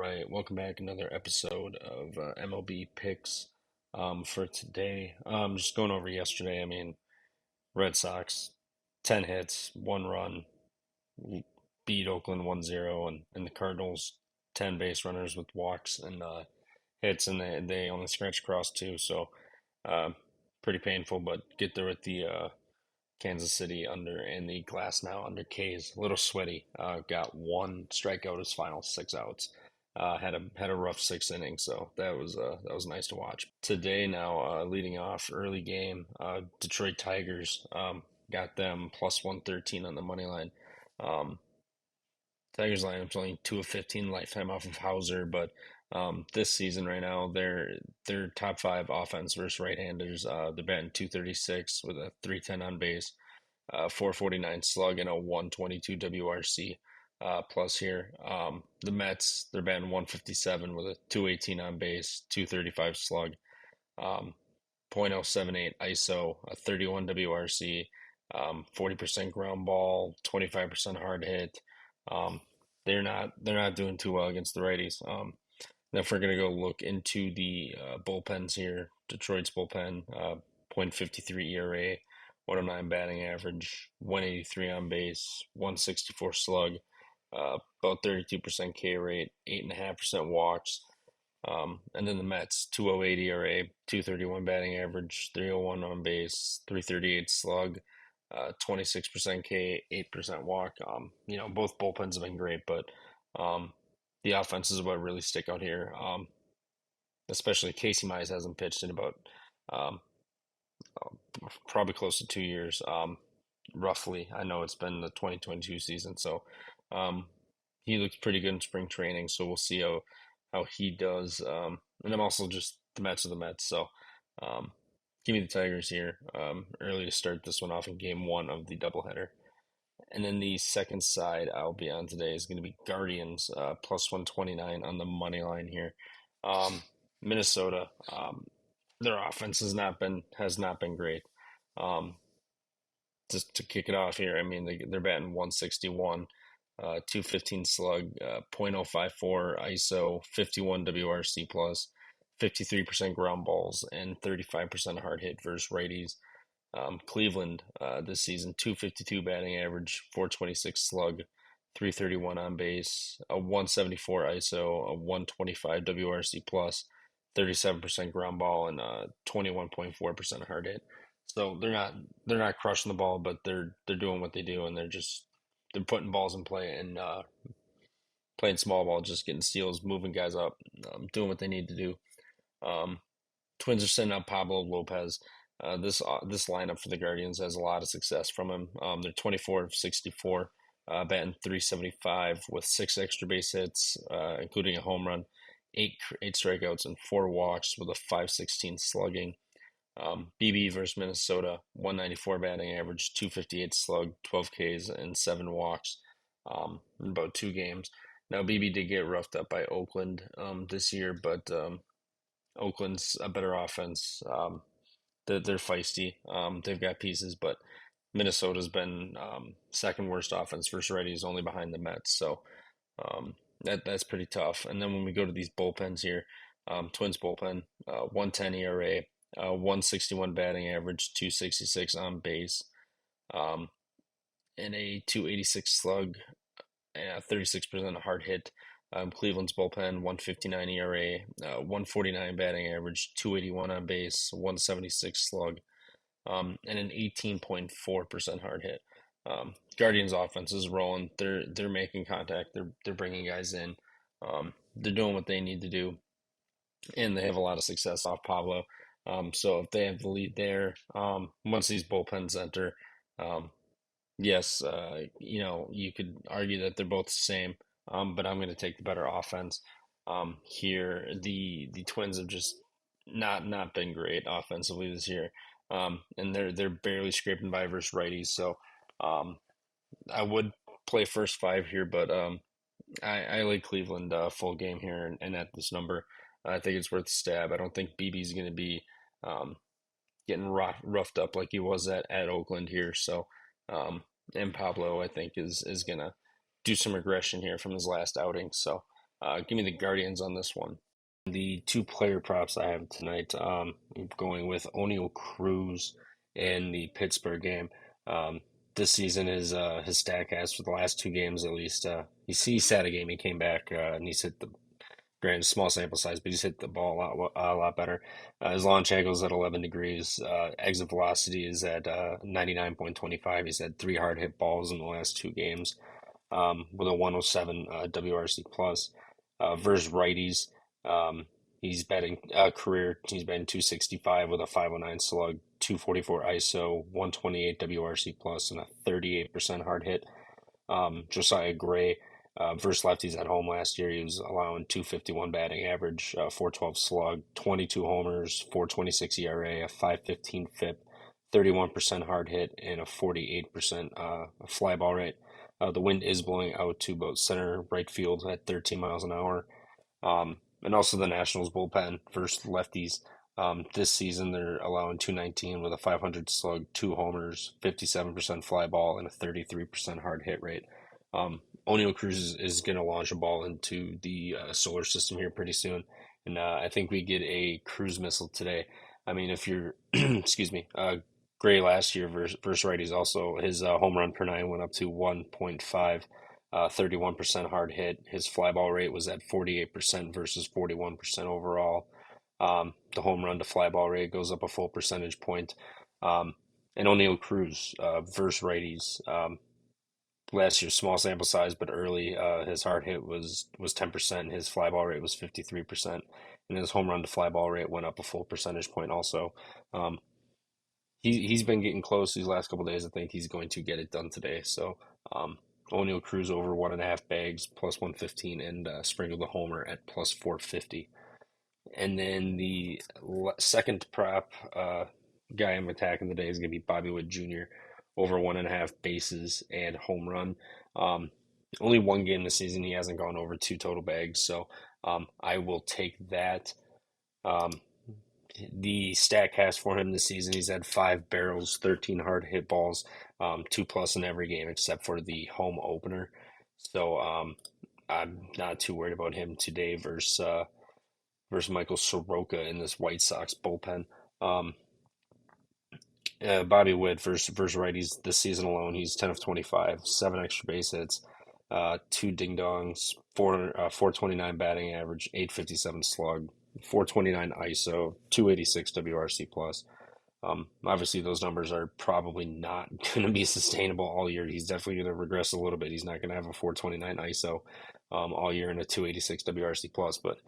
right, welcome back. Another episode of MLB picks for today. Just going over yesterday. Red Sox, 10 hits, 1 run, beat Oakland 1-0, and the Cardinals, 10 base runners with walks and hits, and they only scratched across two. So, uh, pretty painful, but get there with the Kansas City under and the Glass now under K's. A little sweaty. Got one strikeout his final 6 outs. Had a rough 6 innings, so that was nice to watch. Today now, leading off early game, Detroit Tigers got them plus 113 on the money line. Um, Tigers lineup's only 2 of 15 lifetime off of Hauser, but this season right now they're top five offense versus right-handers. They're batting 236 with a 310 on base, 449 slug, and a 122 WRC plus here. The Mets, they're batting 157 with a 218 on base, 235 slug, .078 ISO, a 31 WRC, 40% ground ball, 25% hard hit. Um, they're not doing too well against the righties. Now if we're gonna go look into the bullpens here, Detroit's bullpen, .53 ERA, 109 batting average, 183 on base, 164 slug, about 32% K rate, 8.5% walks. And then the Mets, 208 ERA, 231 batting average, 301 on base, 338 slug, 26% K, 8% walk. Both bullpens have been great, but the offense is what really stick out here. Especially Casey Mize hasn't pitched in about um, probably close to 2 years, roughly. I know it's been the 2022 season, so um, he looks pretty good in spring training. So we'll see how he does. And I'm also just the Mets are the Mets, so um, give me the Tigers here early to start this one off in game one of the doubleheader. And then the second side I'll be on today is going to be Guardians plus 129 on the money line here. Um, Minnesota, their offense has not been great. Um, just to kick it off here, they're batting 161, 215 slug, .054 ISO, 51 WRC plus, 53% ground balls, and 35% hard hit versus righties. Cleveland this season, 252 batting average, 426 slug, 331 on base, a 174 ISO, a 125 WRC plus, 37% ground ball, and 21.4% hard hit. So they're not crushing the ball, but they're doing what they do, and they're putting balls in play and playing small ball, just getting steals, moving guys up, doing what they need to do. Um, Twins are sending out Pablo Lopez. This lineup for the Guardians has a lot of success from him. They're 24 of 64, batting 375 with 6 extra base hits, including a home run, eight strikeouts, and 4 walks with a 516 slugging. BB versus Minnesota, 194 batting average, 258 slug, 12 Ks, and 7 walks in about 2 games. Now, BB did get roughed up by Oakland this year, but Oakland's a better offense. They're feisty. They've got pieces, but Minnesota's been second worst offense versus righties, only behind the Mets. So that's pretty tough. And then when we go to these bullpens here, Twins bullpen, 110 ERA, 161 batting average, 266 on base, um, and a 286 slug, 36% hard hit. Cleveland's bullpen, 159 ERA, 149 batting average, 281 on base, 176 slug, and an 18.4% hard hit. Guardians offense is rolling. They're making contact. They're bringing guys in. They're doing what they need to do, and they have a lot of success off Pablo. So if they have the lead there, once these bullpens enter, um, yes, you could argue that they're both the same, but I'm going to take the better offense. Here, the Twins have just not been great offensively this year, and they're barely scraping by versus righties. So um, I would play first five here, but I like Cleveland full game here and at this number. I think it's worth a stab. I don't think BB's going to be um, getting roughed up like he was at Oakland here. So, and Pablo, I think, is going to do some regression here from his last outing. So, Give me the Guardians on this one. The two player props I have tonight, I'm going with O'Neal Cruz in the Pittsburgh game. Um, this season, his Statcast for the last two games at least. He sat a game, he came back, and he's hit the granted small sample size, but he's hit the ball a lot better. His launch angle is at 11 degrees. Exit velocity is at 99.25. He's had three hard hit balls in the last two games, with a 107 WRC plus. Versus righties, he's batting career. He's batting 265 with a 509 slug, 244 ISO, 128 WRC plus, and a 38% hard hit. Josiah Gray versus lefties at home last year, he was allowing 251 batting average, 412 slug, 22 homers, 426 ERA, a 515 FIP, 31% hard hit, and a 48% fly ball rate. The wind is blowing out to both center, right field at 13 miles an hour. And also the Nationals bullpen versus lefties. This season, they're allowing 219 with a 500 slug, two homers, 57% fly ball, and a 33% hard hit rate. O'Neal Cruz is going to launch a ball into the solar system here pretty soon. And I think we get a cruise missile today. I mean, if you're, excuse me, Gray last year versus righties also, his home run per nine went up to 1.5, 31% hard hit. His fly ball rate was at 48% versus 41% overall. The home run to fly ball rate goes up a full percentage point. And O'Neal Cruz versus righties. Last year, small sample size, but early, his hard hit was 10%. His fly ball rate was 53%, and his home run to fly ball rate went up a full percentage point also. Um, he's been getting close these last couple days. I think he's going to get it done today. So O'Neal Cruz over 1.5 bags plus 115, and Sprinkle the homer at plus 450. And then the second prop guy I'm attacking today is going to be Bobby Witt Jr. over 1.5 bases and home run. Only one game this season he hasn't gone over two total bags, so I will take that. Um, the stat cast for him this season, he's had 5 barrels, 13 hard hit balls, 2+ in every game except for the home opener. So I'm not too worried about him today versus Michael Soroka in this White Sox bullpen. Bobby Witt versus righties this season alone, he's 10 of 25, 7 extra base hits, two ding dongs, 429 batting average, 857 slug, 429 ISO, 286 WRC plus. Obviously, those numbers are probably not going to be sustainable all year. He's definitely going to regress a little bit. He's not going to have a 429 ISO all year and a 286 WRC plus, but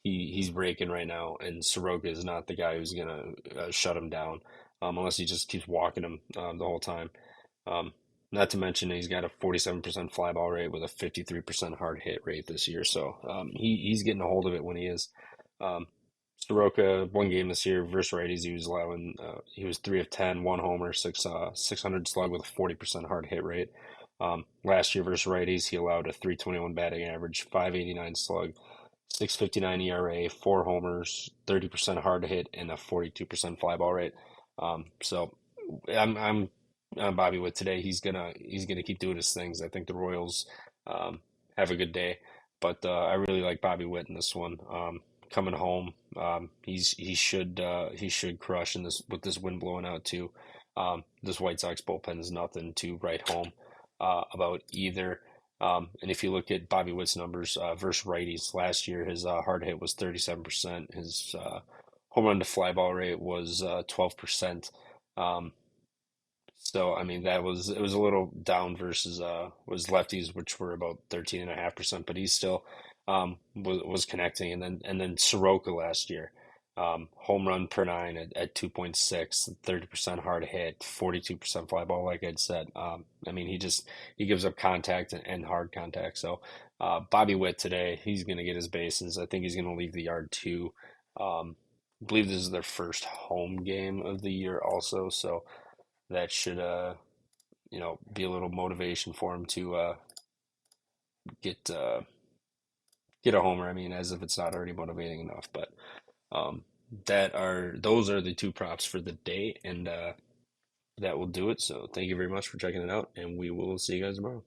he's breaking right now, and Soroka is not the guy who's going to shut him down unless he just keeps walking him the whole time. Not to mention he's got a 47% fly ball rate with a 53% hard hit rate this year, so he's getting a hold of it when he is. Soroka, one game this year versus righties, he was 3 of 10, one homer, 600 slug with a 40% hard hit rate. Last year versus righties, he allowed a 321 batting average, 589 slug, 659 ERA, four homers, 30% hard hit, and a 42% fly ball rate. So I'm Bobby Witt today. He's gonna keep doing his things. I think the Royals have a good day, but I really like Bobby Witt in this one. Coming home, he should crush in this with this wind blowing out too. This White Sox bullpen is nothing to write home about either. And if you look at Bobby Witt's numbers versus righties last year, his hard hit was 37%. His home run to fly ball rate was 12%. So I mean it was a little down versus was lefties, which were about 13.5%, but he's still was connecting. And then Soroka last year, home run per nine at 2.6, 30% hard hit, 42% fly ball, like I'd said. I mean he gives up contact and hard contact. So Bobby Witt today, he's gonna get his bases. I think he's gonna leave the yard too. I believe this is their first home game of the year also, so that should be a little motivation for him to get get a homer. I mean, as if it's not already motivating enough. But those are the two props for the day, and that will do it. So thank you very much for checking it out, and we will see you guys tomorrow.